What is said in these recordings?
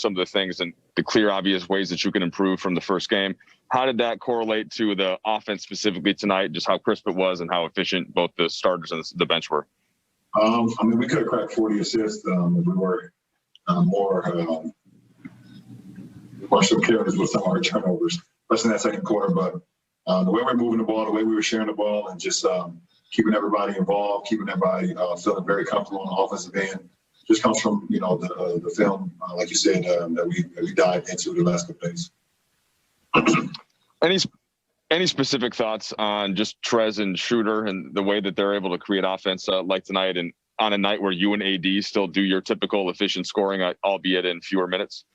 some of the things and the clear, obvious ways that you can improve from the first game. How did that correlate to the offense specifically tonight, just how crisp it was and how efficient both the starters and the bench were? We could have cracked 40 assists if we were more so careless with some of our turnovers, especially in that second quarter. But the way we're moving the ball, the way we were sharing the ball, and just keeping everybody involved, keeping everybody feeling very comfortable on the offensive end, just comes from the film, like you said, that we dived into the last couple days. Any specific thoughts on just Trez and Schroder and the way that they're able to create offense like tonight, and on a night where you and AD still do your typical efficient scoring, albeit in fewer minutes?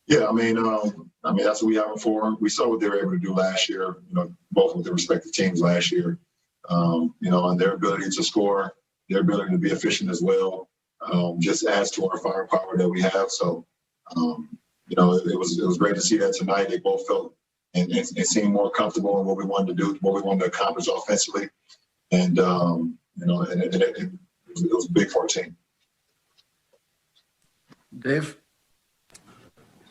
Yeah, I mean that's what we have them for. We saw what they were able to do last year. Both with their respective teams last year. And their ability to score, their ability to be efficient as well, just adds to our firepower that we have. So, it was great to see that tonight. They both felt and seemed more comfortable in what we wanted to do, what we wanted to accomplish offensively, and it was big for our team. Dave?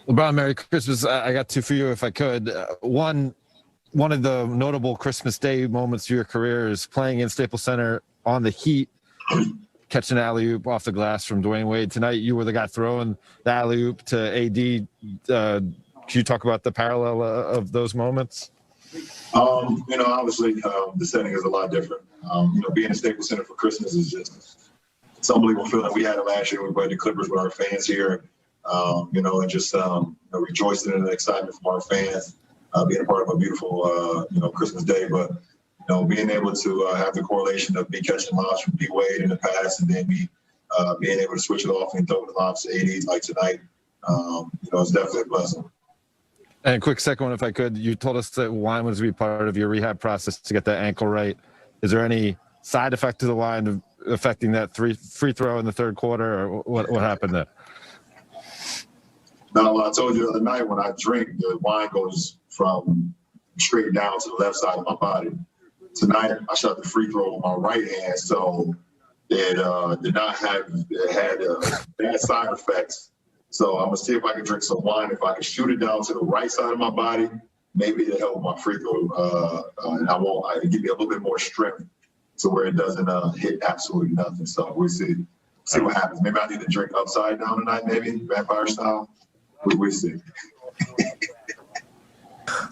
LeBron, Merry Christmas. I got two for you if I could. One of the notable Christmas Day moments of your career is playing in Staples Center on the Heat, catching an alley-oop off the glass from Dwayne Wade. Tonight, you were the guy throwing the alley-oop to AD. Could you talk about the parallel of those moments? Obviously, the setting is a lot different. Being in Staples Center for Christmas is just it's unbelievable feeling. We had it last year. We played the Clippers with our fans here, and just rejoicing in the excitement from our fans, being a part of a beautiful, Christmas Day. But, being able to have the correlation of me catching lobs from D Wade in the past, and then me being able to switch it off and throw the lobs to ADs like tonight, it's definitely a blessing. And a quick second one, if I could. You told us that wine was to be part of your rehab process to get that ankle right. Is there any side effect to the wine affecting that free throw in the third quarter, or what happened there? No, I told you the other night, when I drink, the wine goes from straight down to the left side of my body. Tonight, I shot the free throw with my right hand, so it did not have bad side effects. So I'm gonna see if I can drink some wine. If I can shoot it down to the right side of my body, maybe it'll help my free throw, and I give me a little bit more strength to where it doesn't hit absolutely nothing. So we'll see what happens. Maybe I need to drink upside down tonight, maybe vampire style. We'll see.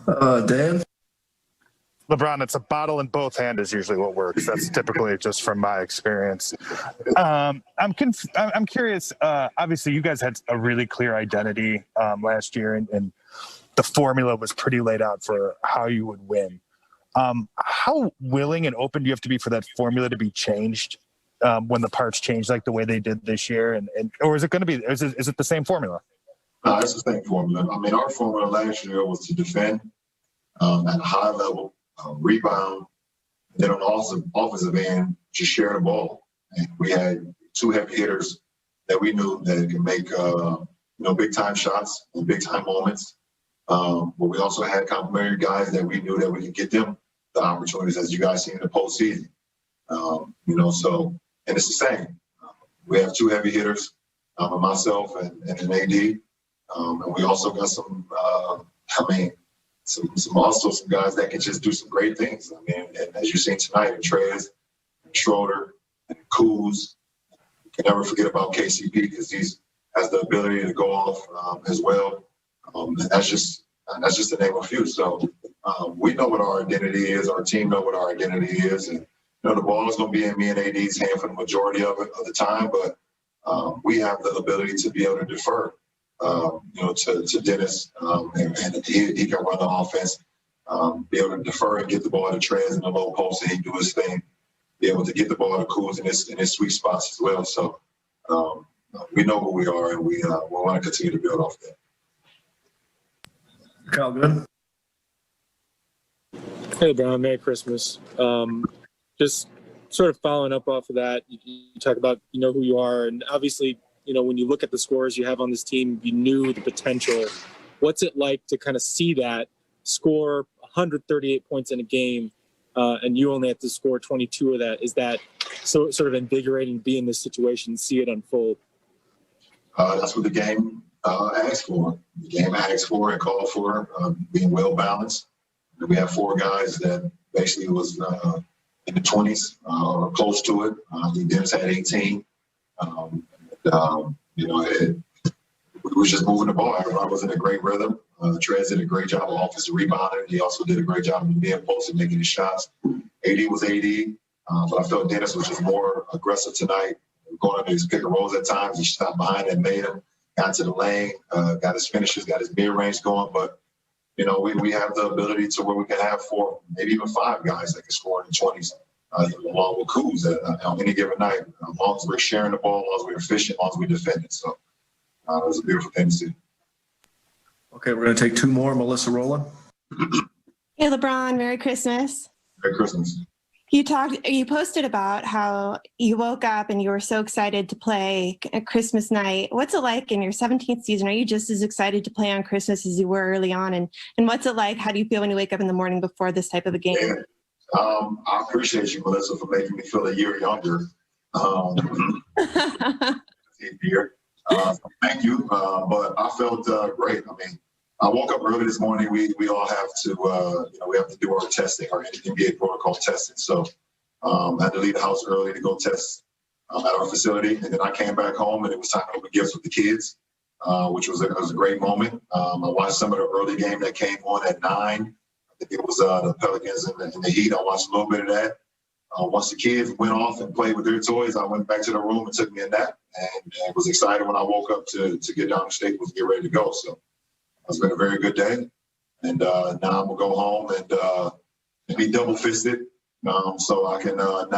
Dan? LeBron, it's a bottle in both hands is usually what works. That's typically just from my experience. I'm curious. Obviously, you guys had a really clear identity last year, and the formula was pretty laid out for how you would win. How willing and open do you have to be for that formula to be changed when the parts change, like the way they did this year? Or is it going to be? Is it the same formula? No, it's the same formula. I mean, our formula last year was to defend at a high level. Rebound, and then on the offensive end, just share the ball. And we had two heavy hitters that we knew that could make big time shots and big time moments. But we also had complementary guys that we knew that we could get them the opportunities, as you guys see in the postseason. So, and it's the same. We have two heavy hitters, and myself and an AD, and we also got some guys that can just do some great things. I mean, and as you've seen tonight, and Trez, and Schroder, and Kuz. You can never forget about KCP because he has the ability to go off as well. And that's just the name of a few. So we know what our identity is. Our team know what our identity is, and the ball is going to be in me and AD's hand for the majority of the time. But we have the ability to be able to defer. To Dennis, and he can run the offense, be able to defer and get the ball to Trez in the low post, and he do his thing, be able to get the ball to Kuz in his sweet spots as well. So we know who we are, and we want to continue to build off that. Kyle, good. Hey, Brown, Merry Christmas. Just sort of following up off of that, you talk about who you are, and obviously, when you look at the scores you have on this team, you knew the potential. What's it like to kind of see that score 138 points in a game, and you only have to score 22 of that? Is that sort of invigorating to be in this situation, see it unfold? That's what the game asked for. The game asked for and called for, being well balanced. We have 4 guys that basically was in the 20s or close to it. I think Dennis had 18. We was just moving the ball. Everybody was in a great rhythm. Trez did a great job of offensive rebounding. He also did a great job of being posted, making his shots. AD was AD, but I felt Dennis was just more aggressive tonight. Going under his pick and rolls at times. He stopped behind and made him. Got to the lane, got his finishes, got his mid-range going. But, we have the ability to where we can have 4, maybe even 5 guys that can score in the 20s, along with Kuz on any given night. As long as we're sharing the ball, as long as we're efficient, as long as we're defending. So it was a beautiful thing to see. Okay, we're going to take 2 more. Melissa Rowland. Hey, LeBron, Merry Christmas. Merry Christmas. You posted about how you woke up and you were so excited to play at Christmas night. What's it like in your 17th season? Are you just as excited to play on Christmas as you were early on? And what's it like? How do you feel when you wake up in the morning before this type of a game? Yeah. I appreciate you, Melissa, for making me feel a year younger. Thank you. But I felt great. I mean, I woke up early this morning. We all have to, we have to do our testing, our NBA protocol testing. So I had to leave the house early to go test at our facility. And then I came back home and it was time to open gifts with the kids, which was a great moment. I watched some of the early game that came on at 9. I think it was the Pelicans and the Heat. I watched a little bit of that. Once the kids went off and played with their toys, I went back to the room and took me a nap and was excited when I woke up to get down to Staples and get ready to go. So it's been a very good day. And now I'm going to go home and be double-fisted so I can not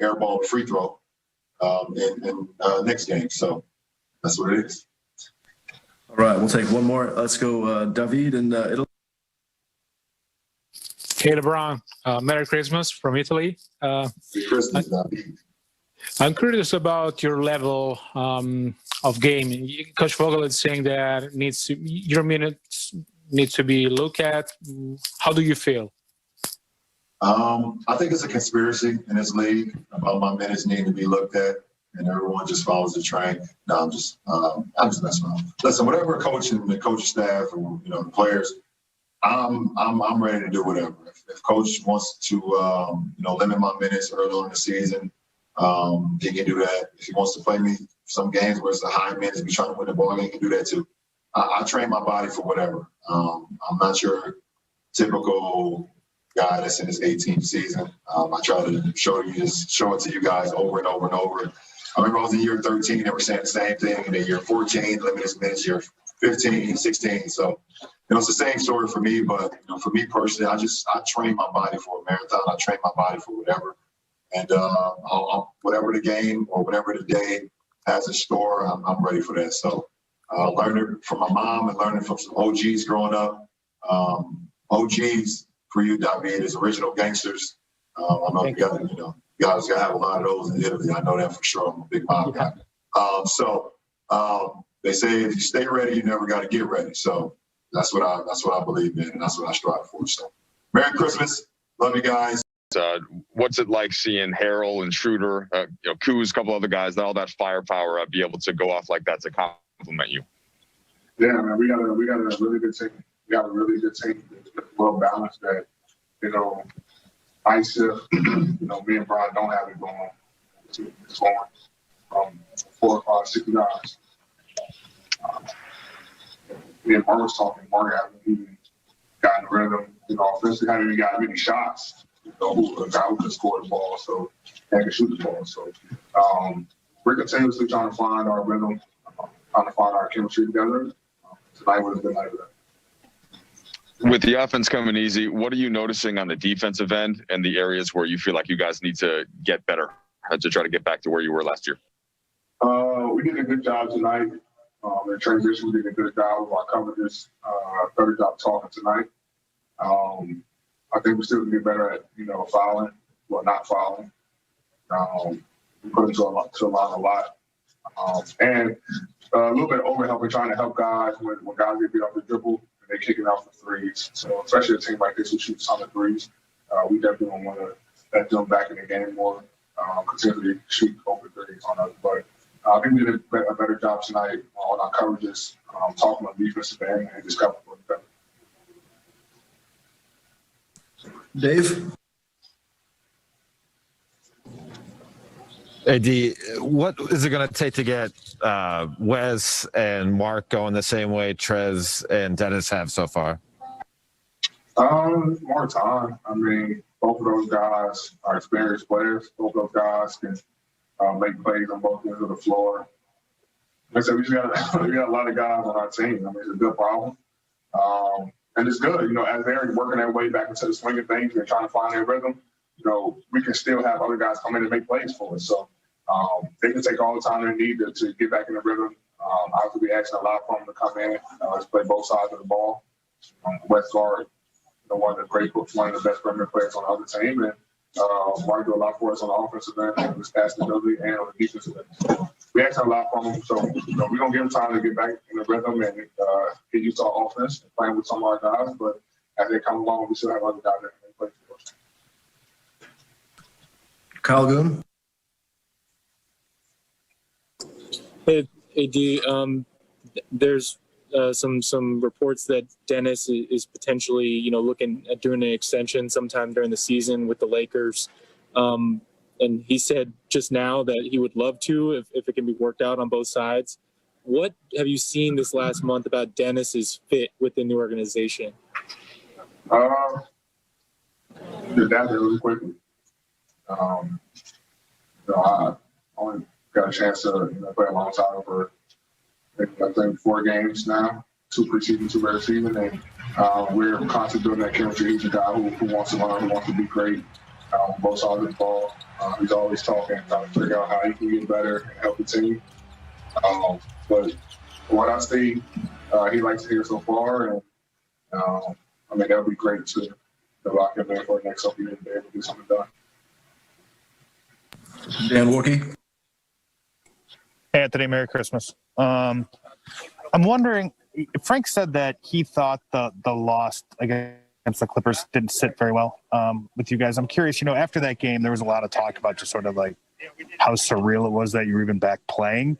airball a free throw in next game. So that's what it is. All right, we'll take 1 more. Let's go, David and Italy. Hey, LeBron. Merry Christmas from Italy. Merry Christmas, David. I'm curious about your level of game. Coach Vogel is saying that your minutes need to be looked at. How do you feel? I think it's a conspiracy in this league about my minutes needing to be looked at, and everyone just follows the train. No, I'm just messing around. Listen, whatever coach and the coaching staff and the players, I'm ready to do whatever. If coach wants to limit my minutes early on in the season, he can do that. If he wants to play me some games where it's a high minutes, be trying to win the ball game, he can do that too. I train my body for whatever. I'm not your typical guy that's in his 18th season. I try to show it to you guys over and over and over. I remember I was in year 13, they were saying the same thing. And then year 14, limited minutes, year 15, 16. So, it's the same story for me. But, for me personally, I train my body for a marathon. I train my body for whatever. And whatever the game or whatever the day has in store, I'm ready for that. So learning from my mom and learning from some OGs growing up. OGs for you, David, is original gangsters. I know you guys gotta have a lot of those in Italy. I know that for sure. I'm a big mob guy. They say if you stay ready, you never got to get ready. So that's what I believe in, and that's what I strive for. So Merry Christmas, love you guys. What's it like seeing Harrell and Schroder, Kuz, a couple other guys, all that firepower, be able to go off like that to compliment you? Yeah, man, we got a really good team. We got a really good team that's well balanced. That night shift. Me and Brian don't have it going. It's going from 4 o'clock, 6 guys. Me and Mark was talking. Mark hasn't even gotten the rhythm. Offensively, haven't even got many shots. A guy who can score the ball, so and can shoot the ball. So we're continuously trying to find our rhythm, trying to find our chemistry together. Tonight was a good night of that. With the offense coming easy, what are you noticing on the defensive end and the areas where you feel like you guys need to get better to try to get back to where you were last year? We did a good job tonight. In transition, we did a good job of our coverages. Better job talking tonight. I think we still can get better at, fouling, not fouling. We put into a line a lot. And a little bit of overhelp. We're trying to help guys when guys get beat off the dribble and they're kicking out for threes. So especially a team like this who shoots on the threes, we definitely want to let them back in the game more, continue to shoot over threes on us. But I think we did a better job tonight on our coverages, talking about defensive end and just covering better. Dave? AD, what is it going to take to get Wes and Mark going the same way Trez and Dennis have so far? More time. I mean, both of those guys are experienced players. Both of those guys can make plays on both ends of the floor. Like I said, we got a lot of guys on our team. I mean, it's a good problem. And it's good, as they're working their way back into the swing of things and trying to find their rhythm, we can still have other guys come in and make plays for us. So they can take all the time they need to get back in the rhythm. Obviously, we asking a lot from them to come in. Let's play both sides of the ball. West guard, one of the best perimeter players on the other team. And Mark do a lot for us on the offensive end, his passing ability, and on the defensive end. So we asking a lot from him. So we're going to give him time to get back in the rhythm and get used to our offense and playing with some of our guys. But as they come along, we still have other guys that can play for us. Kyle Goon? Hey, AD, there's some reports that Dennis is potentially, looking at doing an extension sometime during the season with the Lakers. And he said just now that he would love to if it can be worked out on both sides. What have you seen this last month about Dennis's fit within the organization? Did that really quickly. I only got a chance to play alongside him for I think 4 games now, 2 preseason, 2 regular season, and we're constantly doing that chemistry. He's a guy who wants to learn, who wants to be great, both sides of the ball. He's always talking, trying to figure out how he can get better and help the team. But what I see, he likes to hear so far, and that would be great to lock him in for the next couple years and be able to get something done. Dan Warkey? Anthony, Merry Christmas. I'm wondering, Frank said that he thought the loss against the Clippers didn't sit very well with you guys. I'm curious, after that game, there was a lot of talk about just sort of like how surreal it was that you were even back playing.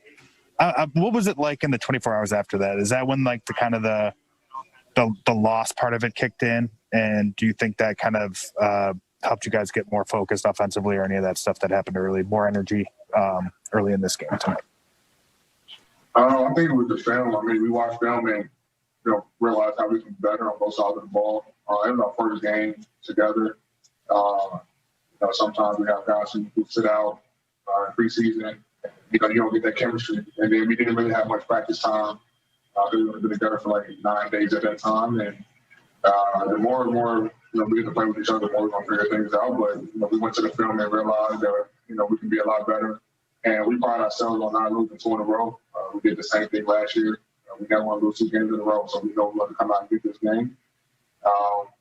What was it like in the 24 hours after that? Is that when like the loss part of it kicked in? And do you think that kind of helped you guys get more focused offensively or any of that stuff that happened early, more energy early in this game tonight? I think it was the film. We watched film and realized how we can be better on both sides of the ball. It was our first game together. Sometimes we have guys who sit out in preseason. You don't get that chemistry. And then we didn't really have much practice time. We were together for like 9 days at that time. And the more and more we get to play with each other, the more we're going to figure things out. But we went to the film and realized that we can be a lot better. And we pride ourselves on not losing 2 in a row. We did the same thing last year. We never want to lose 2 games in a row, so we know we want to come out and get this game.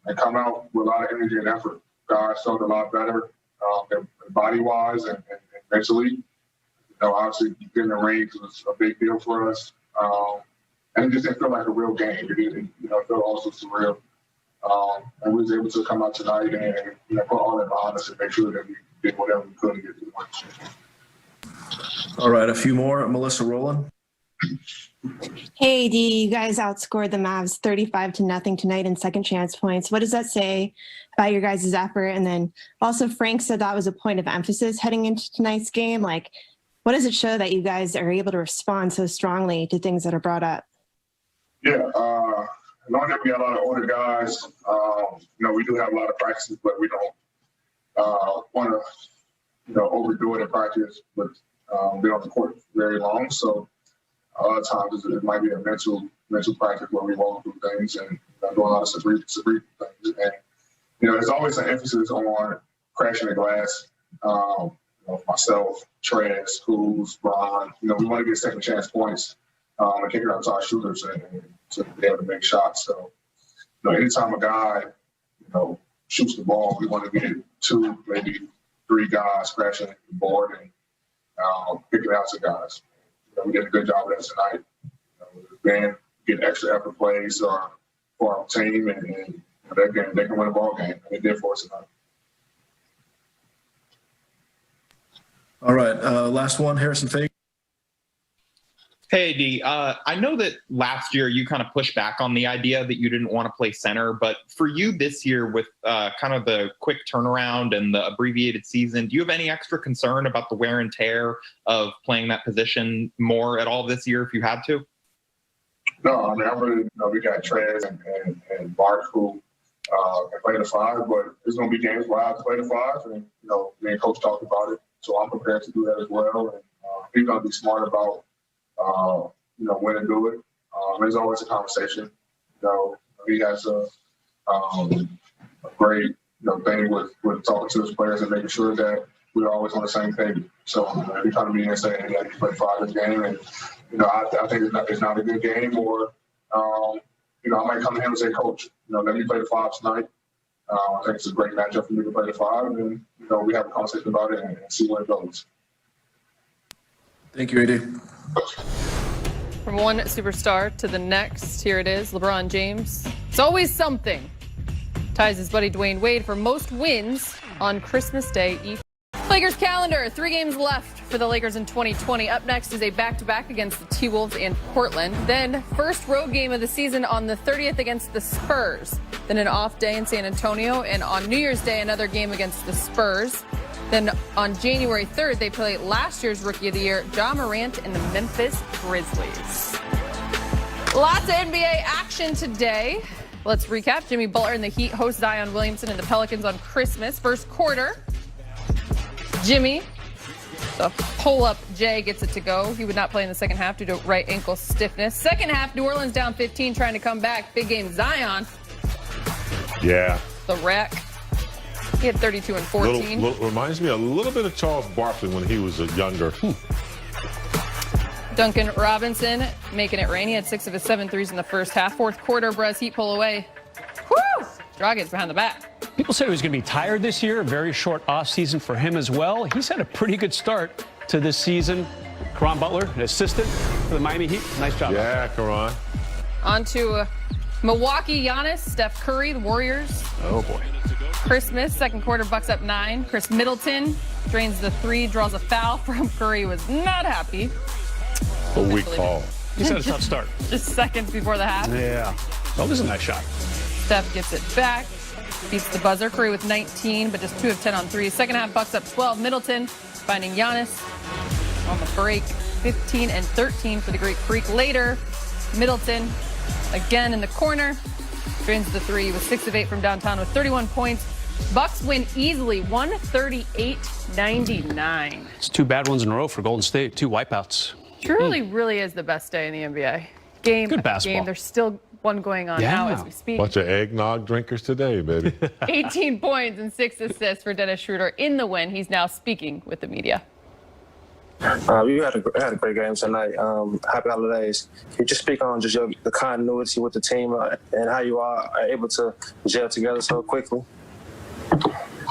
And come out with a lot of energy and effort. Guys felt a lot better body-wise and mentally. Obviously getting the rings was a big deal for us. And it just didn't feel like a real game. It felt also surreal. And we was able to come out tonight and put all that behind us and make sure that we did whatever we could to get to the win. All right, a few more. Melissa Rowland. Hey, D, you guys outscored the Mavs 35-0 tonight in second chance points. What does that say about your guys' effort? And then also Frank said that was a point of emphasis heading into tonight's game. Like, what does it show that you guys are able to respond so strongly to things that are brought up? Yeah, knowing that we got a lot of older guys, we do have a lot of practices, but we don't want to, overdo it in practice, but be on the court very long. So a lot of times it might be a mental practice where we walk through things and doing a lot of cerebral things. And, there's always an emphasis on crashing the glass. Myself, Trez, Kuz, Ron, we want to get second chance points and kick it out to our shooters and to be able to make shots. So, anytime a guy, shoots the ball, we want to get 2, maybe 3 guys crashing the board and picking out to guys. We did a good job of that tonight. Then get extra effort plays for our team, and they can win a ball game. And they did for us tonight. All right, last one, Harrison Fake. Hey, D. I know that last year you kind of pushed back on the idea that you didn't want to play center, but for you this year with kind of the quick turnaround and the abbreviated season, do you have any extra concern about the wear and tear of playing that position more at all this year if you had to? No, I mean, I really, we got Trez and Mark who can play the 5, but there's going to be games where I have to play the 5, and, me and Coach talked about it, so I'm prepared to do that as well, and he's going to be smart about when to do it. There's always a conversation. He has a great, thing with talking to his players and making sure that we're always on the same page. So every time me and saying, "Hey, you play 5 this game," and I think it's not a good game, or I might come to him and say, "Coach, let me play the 5 tonight." I think it's a great matchup for me to play the 5, and we have a conversation about it and see where it goes. Thank you, AD. From one superstar to the next, here it is, LeBron James. It's always something. Ties his buddy Dwayne Wade for most wins on Christmas Day Eve. Lakers calendar, 3 games left for the Lakers in 2020. Up next is a back-to-back against the T-Wolves and Portland. Then first road game of the season on the 30th against the Spurs. Then an off day in San Antonio, and on New Year's Day, another game against the Spurs. Then on January 3rd, they play last year's Rookie of the Year, Ja Morant and the Memphis Grizzlies. Lots of NBA action today. Let's recap. Jimmy Butler and the Heat host Zion Williamson and the Pelicans on Christmas. First quarter, Jimmy, the pull-up Jay, gets it to go. He would not play in the second half due to right ankle stiffness. Second half, New Orleans down 15, trying to come back. Big game, Zion. Yeah. The wreck. He had 32 and 14. Reminds me a little bit of Charles Barkley when he was younger. Duncan Robinson making it rain. He had 6 of his 7 threes in the first half. Fourth quarter, Brez Heat pull away. Woo! Dragic behind the back. People said he was going to be tired this year. A very short offseason for him as well. He's had a pretty good start to this season. Caron Butler, an assistant for the Miami Heat. Nice job. Yeah, Caron. On to Milwaukee, Giannis, Steph Curry, the Warriors. Oh, boy. Christmas, second quarter, Bucks up 9. Chris Middleton drains the 3, draws a foul from Curry, was not happy. A weak call. He's had a tough start. Just seconds before the half. Yeah. That was a nice shot. Steph gets it back, beats the buzzer. Curry with 19, but just 2 of 10 on 3. Second half, Bucks up 12. Middleton finding Giannis on the break. 15 and 13 for the Greek Freak. Later, Middleton again in the corner. Drains the 3 with 6 of 8 from downtown with 31 points. Bucks win easily, 138-99. It's 2 bad ones in a row for Golden State. 2 wipeouts. Truly, really is the best day in the NBA. Game Good after basketball. game. There's still one going on now as we speak. Bunch of eggnog drinkers today, baby. 18 points and 6 assists for Dennis Schroder in the win. He's now speaking with the media. We had a great game tonight. Happy holidays. Can you just speak on just the continuity with the team and how you are able to gel together so quickly?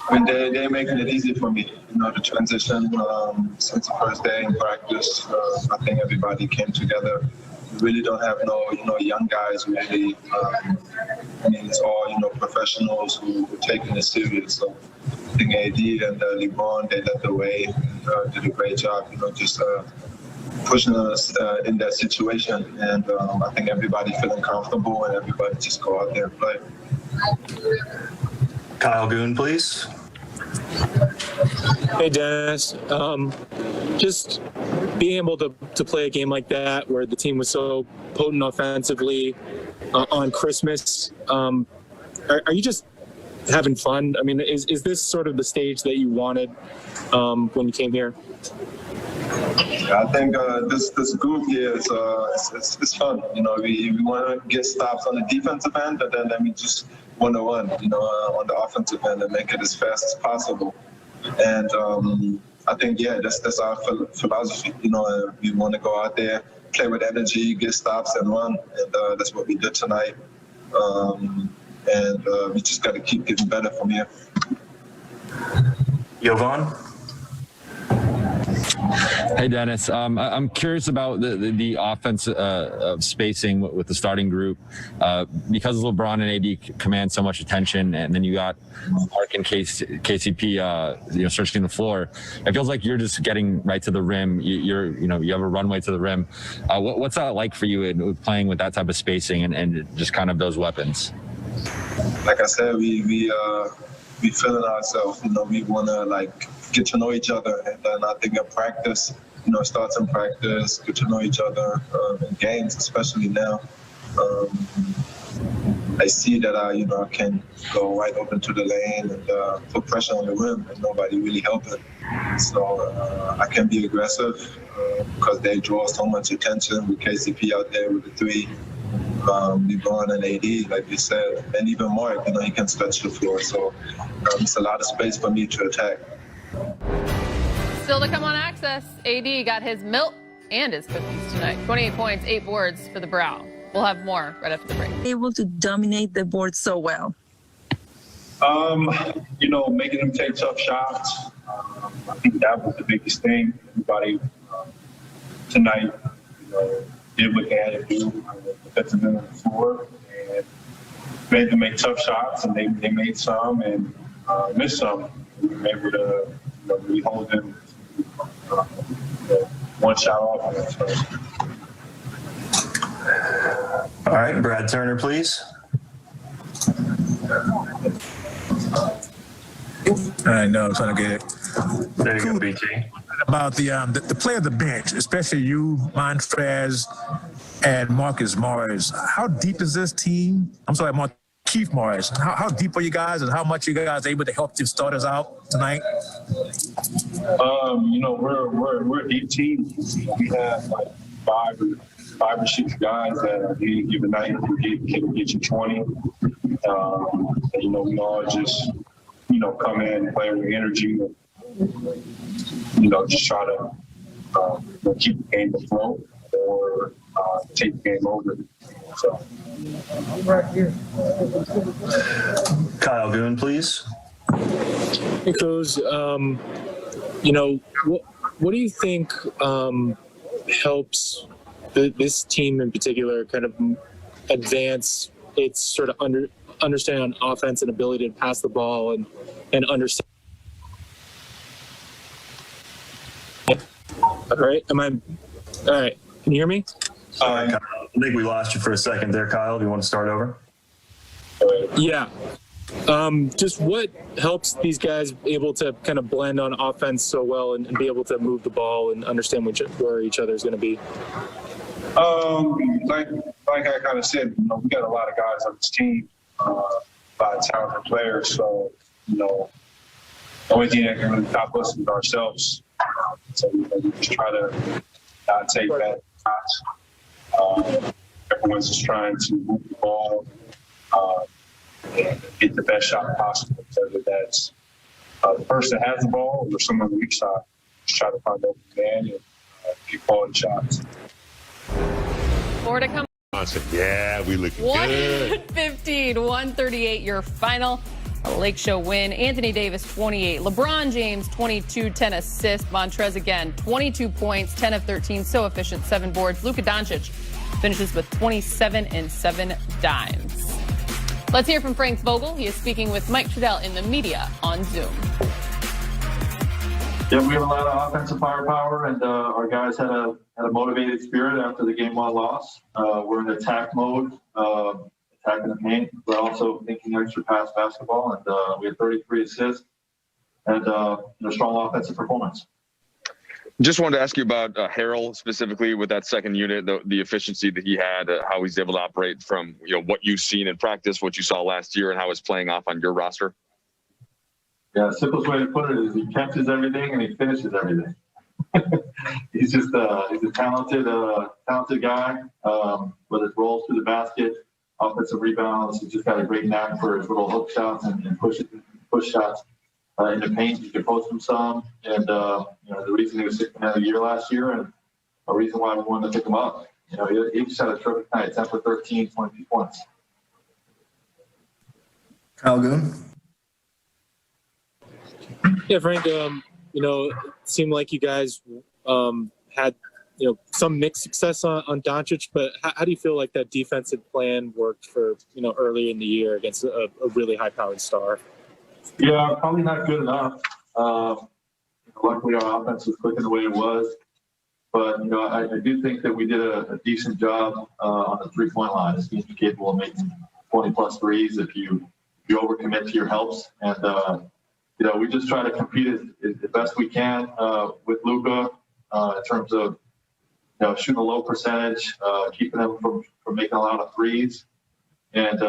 I mean, they're making it easy for me. The transition since the first day in practice. I think everybody came together. We really don't have no young guys really. It's all professionals who are taking it serious. So I think AD and Lebron, they led the way and did a great job. Just pushing us in that situation. And I think everybody feeling comfortable and everybody just go out there and play. Kyle Goon, please. Hey, Dennis. Just being able to play a game like that where the team was so potent offensively on Christmas, are you just having fun? I mean, is this sort of the stage that you wanted when you came here? I think this group here is it's fun. We want to get stops on the defensive end, but then we just want to run, on the offensive end and make it as fast as possible. And I think, that's our philosophy. We want to go out there, play with energy, get stops and run. And that's what we did tonight. And we just got to keep getting better from here. Jovan? Hey, Dennis. I'm curious about the offense of spacing with the starting group because LeBron and AD command so much attention, and then you got Mark and KCP, searching the floor. It feels like you're just getting right to the rim. You have a runway to the rim. What's that like for you in playing with that type of spacing and just kind of those weapons? Like I said, we feeling ourselves. We want to get to know each other, and then I think in practice, starts in practice, get to know each other in games, especially now. I see that I can go right open to the lane and put pressure on the rim, and nobody really helping. So I can be aggressive because they draw so much attention with KCP out there with the three. LeBron and AD, like you said, and even Mark, he can stretch the floor. So it's a lot of space for me to attack. Still to come on Access, AD got his milk and his cookies tonight. 28 points, 8 boards for the Brow. We'll have more right after the break. Able to dominate the board so well. Making them take tough shots. I think that was the biggest thing. Everybody tonight, did what they had to do defensive end of the floor and made them make tough shots, and they made some and missed some. We were able to really hold them one shot off. All right, Brad Turner, please. I know, I'm trying to get it. There you go, BT. About the play of the bench, especially you, Montrez, and Marcus Morris. How deep is this team? I'm sorry, Keith Morris. How deep are you guys, and how much are you guys able to help the starters out tonight? We're a deep team. We have like five or six guys that at any given night can get you 20. We all just come in and play with energy. Just try to keep the game afloat or take the game over. So. Right here. Kyle Goon, please. Hey, Coach, what do you think helps this team in particular kind of advance its sort of understanding on offense and ability to pass the ball and understand? All right. All right. Can you hear me? Sorry, Kyle. I think we lost you for a second there, Kyle. Do you want to start over? Yeah. Just what helps these guys able to kind of blend on offense so well and be able to move the ball and understand where each other is going to be? Like I kind of said, we got a lot of guys on this team, a lot of talented players. So, the only thing that can really top us is ourselves. So we just try to not take bad shots. Everyone's just trying to move the ball and get the best shot possible, whether that's the person that has the ball or someone on the weak side. Just try to find open man and get quality shots. More to come. Yeah, we looking good. 115-138, your final Lake Show win. Anthony Davis, 28. LeBron James, 22, 10 assists. Montrez again, 22 points, 10 of 13, so efficient, 7 boards. Luka Doncic finishes with 27 and 7 dimes. Let's hear from Frank Vogel. He is speaking with Mike Trudell in the media on Zoom. Yeah, we have a lot of offensive firepower, and our guys had a motivated spirit after the game 1 loss. We're in attack mode, attacking the paint, but also thinking extra pass basketball, and we had 33 assists and strong offensive performance. Just wanted to ask you about Harrell specifically with that second unit, the efficiency that he had, how he's able to operate from what you've seen in practice, what you saw last year, and how it's playing off on your roster. Yeah, the simplest way to put it is he catches everything and he finishes everything. He's just he's a talented guy with his rolls through the basket, offensive rebounds. He's just got a great knack for his little hook shots and push shots in the paint. He can post them some, and the reason he was 6th man of the year last year, and a reason why we wanted to pick him up. He just had a terrific night, 10 for 13, 22 points. Kyle Goon. Yeah, Frank, it seemed like you guys had some mixed success on Doncic, but how do you feel like that defensive plan worked for early in the year against a really high-powered star? Yeah, probably not good enough. Luckily, our offense was clicking the way it was. But, I do think that we did a decent job on the three-point line. This team's capable of making 20-plus threes if you overcommit to your helps. And, we just try to compete as best we can with Luka in terms of, shooting a low percentage, keeping them from making a lot of threes. And,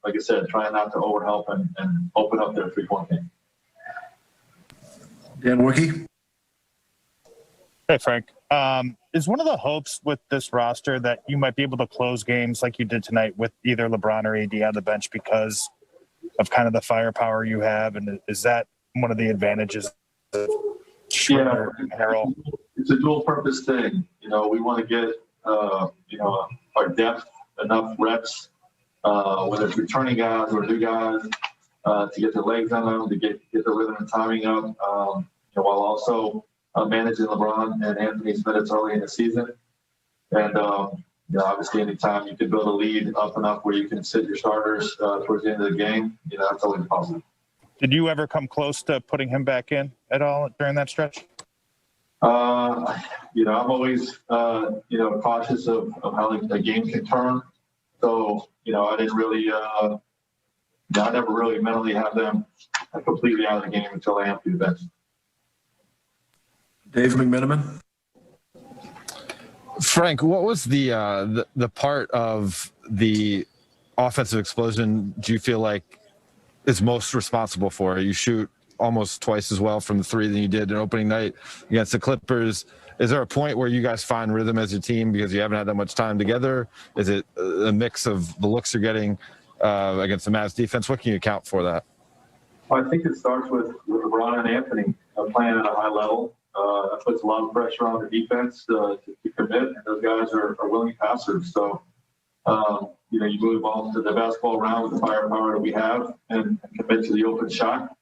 like I said, trying not to overhelp and open up their three-point game. Dan Workey. Hey, Frank. Is one of the hopes with this roster that you might be able to close games like you did tonight with either LeBron or AD on the bench because of kind of the firepower you have? And is that one of the advantages of Schroder and Harrell? It's a dual-purpose thing. We want to get, our depth, enough reps, whether it's returning guys or new guys, to get their legs on them, to get the rhythm and timing up, while also managing LeBron and Anthony's minutes early in the season. And, obviously anytime you can build a lead up enough where you can sit your starters towards the end of the game, that's always positive. Did you ever come close to putting him back in at all during that stretch? I'm always, cautious of how a game can turn. So, I didn't really, I never really mentally have them completely out of the game until I empty the bench. Dave McMenamin. Frank, what was the part of the offensive explosion do you feel like is most responsible for? You shoot almost twice as well from the three than you did in opening night against the Clippers. Is there a point where you guys find rhythm as a team because you haven't had that much time together? Is it a mix of the looks you're getting against the Mavs defense? What can you account for that? I think it starts with LeBron and Anthony playing at a high level. That puts a lot of pressure on the defense to commit, and those guys are willing passers. So, you move the ball to the basketball around with the firepower that we have and commit to the open shot.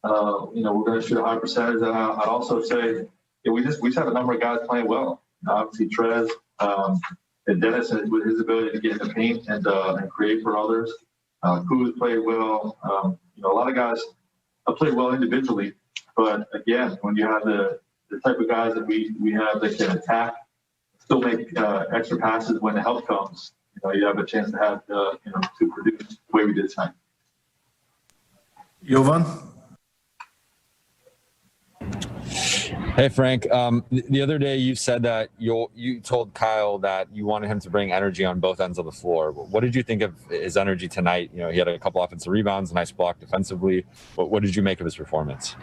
We're going to shoot a high percentage. And I'd also say we just have a number of guys playing well. Obviously, Trez and Dennis with his ability to get in the paint and create for others. Kuz played well. A lot of guys played well individually. But again, when you have the type of guys that we have that can attack, still make extra passes when the help comes, you have a chance to have to produce the way we did tonight. Jovan. Hey, Frank. The other day you said that you told Kyle that you wanted him to bring energy on both ends of the floor. What did you think of his energy tonight? He had a couple offensive rebounds, a nice block defensively. What did you make of his performance?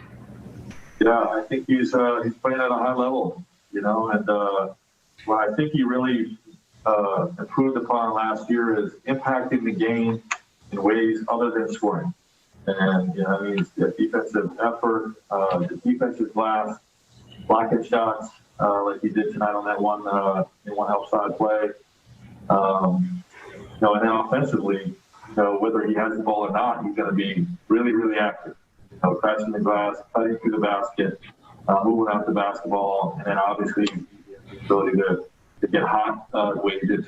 Yeah, I think he's playing at a high level, and what I think he really improved upon last year is impacting the game in ways other than scoring. And, the defensive effort, the defensive glass, blocking shots like he did tonight on that one help side play. And then offensively, whether he has the ball or not, he's going to be really, really active. Crashing the glass, cutting through the basket, moving out the basketball, and then obviously the ability to get hot the way he did